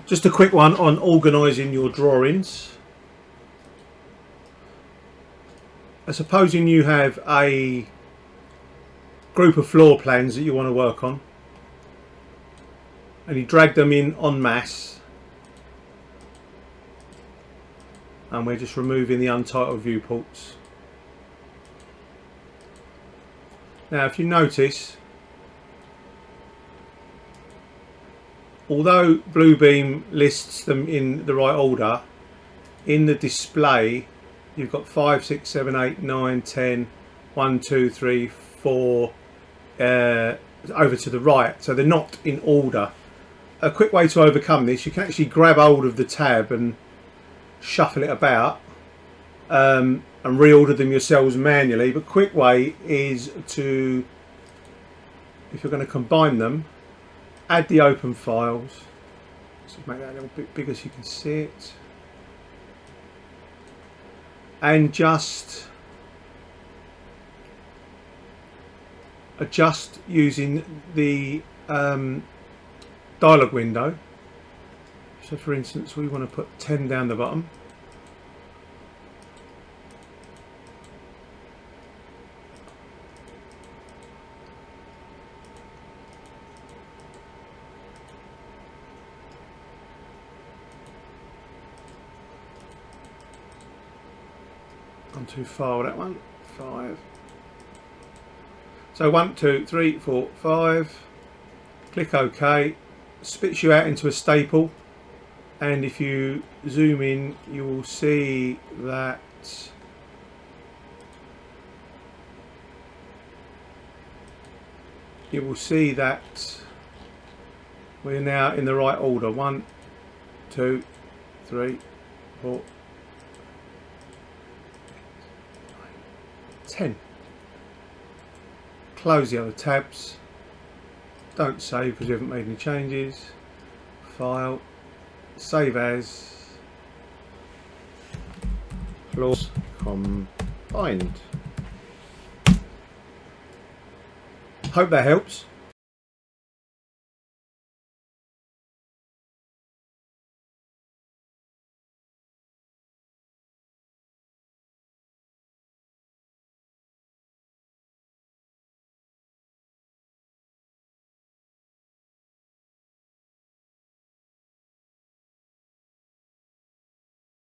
Just a quick one on organising your drawings. Supposing you have a group of floor plans that you want to work on, and you drag them in en masse, and we're just removing the untitled viewports. Now if you notice, although Bluebeam lists them in the right order, in the display you've got 5, 6, 7, 8, 9, 10, 1, 2, 3, 4 over to the right, so they're not in order. A quick way to overcome this, you can actually grab hold of the tab and shuffle it about and reorder them yourselves manually. But quick way is to, if you're going to combine them, add the open files. Let's make that a little bit bigger so you can see it, and just adjust using the dialog window. So for instance, we want to put 10 down the bottom. Gone too far with that one. 5. So 1, 2, 3, 4, 5. Click OK. Spits you out into a staple, and if you zoom in you will see that we're now in the right order. 1, 2, 3, 4, 10. Close the other tabs. Don't save because we haven't made any changes. File, save as, floors combined. Hope that helps.